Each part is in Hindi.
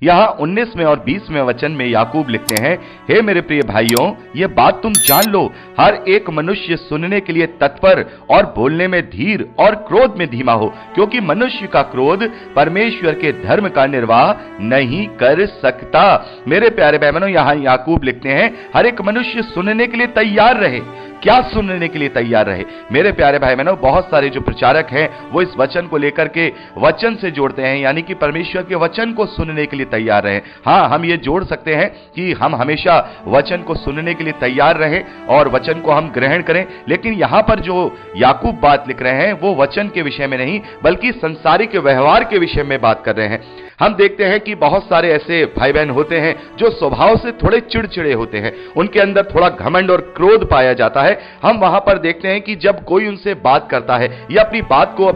यहां 19वें और 20वें वचन में याकूब लिखते हैं, हे मेरे प्रिय भाइयों, ये बात तुम जान लो, हर एक मनुष्य सुनने के लिए तत्पर और बोलने में धीर और क्रोध में धीमा हो, क्योंकि मनुष्य का क्रोध परमेश्वर के धर्म का निर्वाह नहीं कर सकता। मेरे प्यारे बहनों, यहां याकूब लिखते हैं, हर एक मनुष्य सुनने के लिए तैयार रहे। क्या सुनने के लिए तैयार रहे? मेरे प्यारे भाई बहनों, बहुत सारे जो प्रचारक हैं वो इस वचन को लेकर के वचन से जोड़ते हैं, यानी कि परमेश्वर के वचन को सुनने के लिए तैयार रहे। हां, हम ये जोड़ सकते हैं कि हम हमेशा वचन को सुनने के लिए तैयार रहे और वचन को हम ग्रहण करें, लेकिन यहां पर जो याकूब बात लिख रहे हैं वो वचन के विषय में नहीं बल्कि संसारिक व्यवहार के विषय में बात कर रहे हैं। हम देखते हैं कि बहुत सारे ऐसे भाई बहन होते हैं जो स्वभाव से थोड़े चिड़चिड़े होते हैं, उनके अंदर थोड़ा घमंड और क्रोध पाया जाता है। हम वहां पर देखते हैं कि जब कोई उनसे बात करता है या अपनी बात को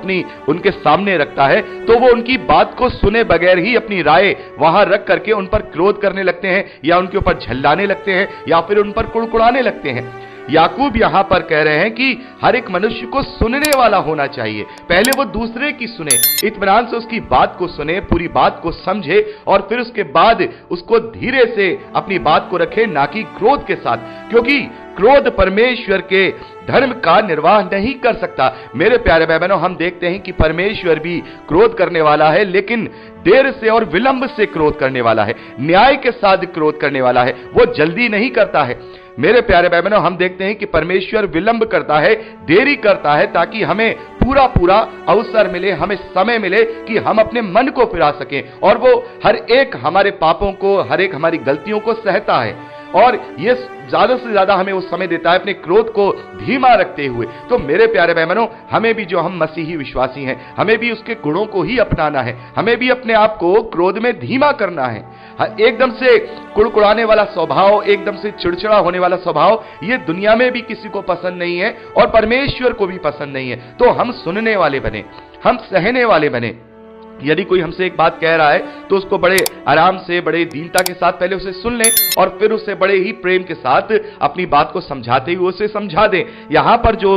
उनके सामने रखता है तो वो उनकी बात को सुने बगैर ही अपनी राय वहां रख करके उन पर क्रोध करने लगते हैं या उनके ऊपर झल्लाने लगते हैं या फिर उन पर कुड़कुड़ाने लगते हैं। याकूब यहां पर कह रहे हैं कि हर एक मनुष्य को सुनने वाला होना चाहिए। पहले वो दूसरे की सुने, इत्मीनान से उसकी बात को सुने, पूरी बात को समझे और फिर उसके बाद उसको धीरे से अपनी बात को रखे, ना कि क्रोध के साथ, क्योंकि क्रोध परमेश्वर के धर्म का निर्वाह नहीं कर सकता। मेरे प्यारे भाई बहनों, हम देखते हैं कि परमेश्वर भी क्रोध करने वाला है, लेकिन देर से और विलंब से क्रोध करने वाला है, न्याय के साथ क्रोध करने वाला है, वो जल्दी नहीं करता है। मेरे प्यारे भाई बहनों, हम देखते हैं कि परमेश्वर विलंब करता है, देरी करता है, ताकि हमें पूरा पूरा अवसर मिले, हमें समय मिले कि हम अपने मन को फिरा सकें, और वो हर एक हमारे पापों को, हर एक हमारी गलतियों को सहता है और ये ज्यादा से ज्यादा हमें वो समय देता है अपने क्रोध को धीमा रखते हुए। तो मेरे प्यारे बहनों, हमें भी, जो हम मसीही विश्वासी हैं, हमें भी उसके गुणों को ही अपनाना है, हमें भी अपने आप को क्रोध में धीमा करना है। एकदम से कुड़कुड़ाने वाला स्वभाव, एकदम से चिड़चिड़ा होने वाला स्वभाव, ये दुनिया में भी किसी को पसंद नहीं है और परमेश्वर को भी पसंद नहीं है। तो हम सुनने वाले बने, हम सहने वाले बने। यदि कोई हमसे एक बात कह रहा है तो उसको बड़े आराम से, बड़े दीनता के साथ पहले उसे सुन लें और फिर उसे बड़े ही प्रेम के साथ अपनी बात को समझाते हुए उसे समझा दें। यहां पर जो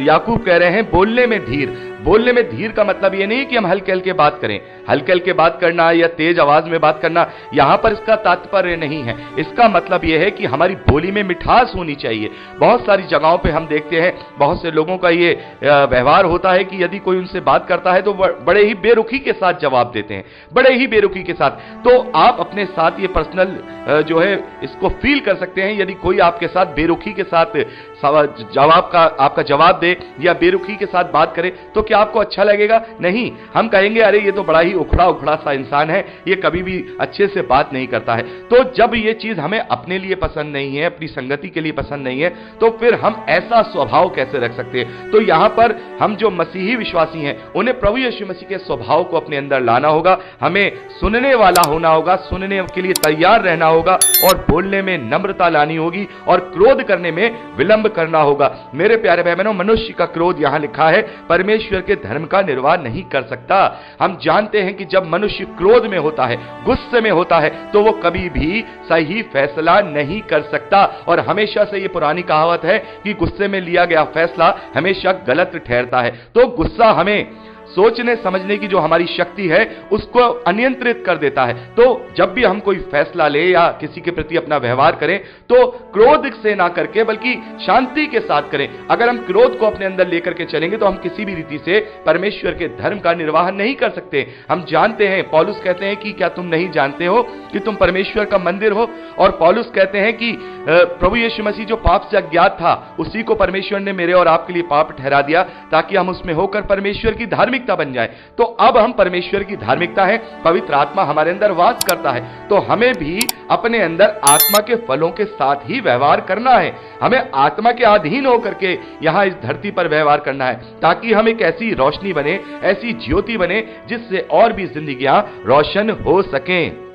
याकूब कह रहे हैं, बोलने में धीर। बोलने में धीर का मतलब यह नहीं कि हम हल्के हल्के बात करें, हल्के हल्के बात करना या तेज आवाज में बात करना, यहां पर इसका तात्पर्य नहीं है। इसका मतलब यह है कि हमारी बोली में मिठास होनी चाहिए। बहुत सारी जगहों पे हम देखते हैं, बहुत से लोगों का ये व्यवहार होता है कि यदि कोई उनसे बात करता है तो बड़े ही बेरुखी के साथ जवाब देते हैं, बड़े ही बेरुखी के साथ। तो आप अपने साथ ये पर्सनल जो है इसको फील कर सकते हैं। यदि कोई आपके साथ बेरुखी के साथ आपका जवाब दे या बेरुखी के साथ बात करे तो क्या आपको अच्छा लगेगा? नहीं, हम कहेंगे अरे ये तो बड़ा ही उखड़ा उखड़ा सा इंसान है, ये कभी भी अच्छे से बात नहीं करता है। तो जब ये चीज हमें अपने लिए पसंद नहीं है, अपनी संगति के लिए पसंद नहीं है, तो फिर हम ऐसा स्वभाव कैसे रख सकते हैं? तो यहां पर हम जो मसीही विश्वासी हैं, उन्हें प्रभु यीशु मसीह के स्वभाव को अपने अंदर लाना होगा। हमें सुनने वाला होना होगा, सुनने के लिए तैयार रहना होगा और बोलने में नम्रता लानी होगी और क्रोध करने में विलंब करना होगा। मेरे प्यारे भाई बहनों, मनुष्य का क्रोध यहां लिखा है परमेश्वर के धर्म का निर्वाह नहीं कर सकता। हम जानते हैं कि जब मनुष्य क्रोध में होता है, गुस्से में होता है, तो वो कभी भी सही फैसला नहीं कर सकता। और हमेशा से ये पुरानी कहावत है कि गुस्से में लिया गया फैसला हमेशा गलत ठहरता है। तो गुस्सा हमें सोचने समझने की जो हमारी शक्ति है उसको अनियंत्रित कर देता है। तो जब भी हम कोई फैसला ले या किसी के प्रति अपना व्यवहार करें तो क्रोध से ना करके बल्कि शांति के साथ करें। अगर हम क्रोध को अपने अंदर लेकर के चलेंगे तो हम किसी भी रीति से परमेश्वर के धर्म का निर्वाह नहीं कर सकते। हम जानते हैं, पौलुस कहते हैं कि क्या तुम नहीं जानते हो कि तुम परमेश्वर का मंदिर हो? और पौलुस कहते हैं कि प्रभु यीशु मसीह जो पाप से अज्ञात था उसी को परमेश्वर ने मेरे और आपके लिए पाप ठहरा दिया ताकि हम उसमें होकर परमेश्वर की धार्मिकता बन जाए। तो अब हम परमेश्वर की धार्मिकता है, पवित्र आत्मा हमारे अंदर वास करता है, तो हमें भी अपने अंदर आत्मा के फलों के साथ ही व्यवहार करना है। हमें आत्मा के अधीन होकर के यहां इस धरती पर व्यवहार करना है ताकि हम एक ऐसी रोशनी बने, ऐसी ज्योति बने जिससे और भी जिंदगियां रोशन हो सकें।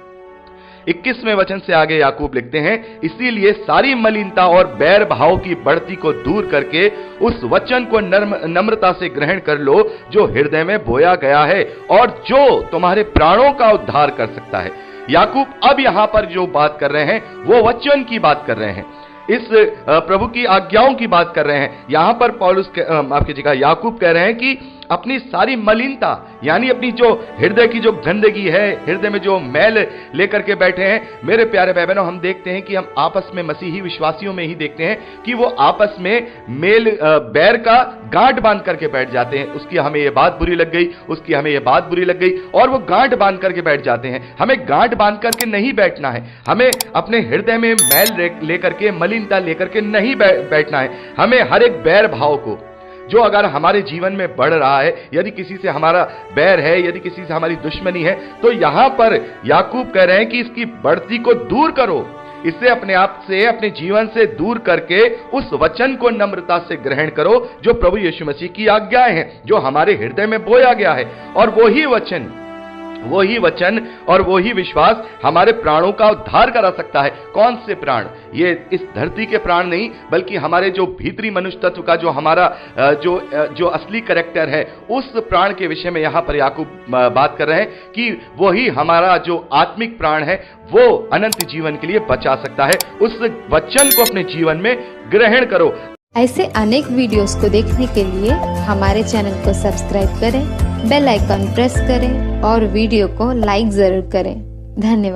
21वें वचन से आगे याकूब लिखते हैं, इसीलिए सारी मलिनता और बैर भाव की बढ़ती को दूर करके उस वचन को नम्रता से ग्रहण कर लो जो हृदय में बोया गया है और जो तुम्हारे प्राणों का उद्धार कर सकता है। याकूब अब यहां पर जो बात कर रहे हैं वो वचन की बात कर रहे हैं, इस प्रभु की आज्ञाओं की बात कर रहे हैं। यहां पर पौलुस माफ कीजिएगा, याकूब कह रहे हैं कि अपनी सारी मलिनता, यानी अपनी जो हृदय की जो गंदगी है, हृदय में जो मैल लेकर के बैठे हैं, मेरे प्यारे भाई बहनों, हम देखते हैं कि हम आपस में मसीही विश्वासियों में ही देखते हैं कि वो आपस में बैर का गांठ बांध करके बैठ जाते हैं। उसकी हमें ये बात बुरी लग गई, उसकी हमें ये बात बुरी लग गई, और वो गांठ बांध करके बैठ जाते हैं। हमें गांठ बांध करके नहीं बैठना है, हमें अपने हृदय में मैल लेकर के, मलिनता लेकर के नहीं बैठना है। हमें हर एक बैर भाव को, जो अगर हमारे जीवन में बढ़ रहा है, यदि किसी से हमारा बैर है, यदि किसी से हमारी दुश्मनी है, तो यहां पर याकूब कह रहे हैं कि इसकी बढ़ती को दूर करो, इसे अपने आप से, अपने जीवन से दूर करके उस वचन को नम्रता से ग्रहण करो जो प्रभु यीशु मसीह की आज्ञाएं हैं, जो हमारे हृदय में बोया गया है। और वही वचन और वही विश्वास हमारे प्राणों का उद्धार करा सकता है। कौन से प्राण? ये इस धरती के प्राण नहीं, बल्कि हमारे जो भीतरी मनुष्य तत्व का जो हमारा जो असली कैरेक्टर है, उस प्राण के विषय में यहां पर याकूब बात कर रहे हैं कि वही हमारा जो आत्मिक प्राण है, वो अनंत जीवन के लिए बचा सकता है। उस वचन को अपने जीवन में ग्रहण करो। ऐसे अनेक वीडियोस को देखने के लिए हमारे चैनल को सब्सक्राइब करें, बेल आइकन प्रेस करें और वीडियो को लाइक जरूर करें। धन्यवाद।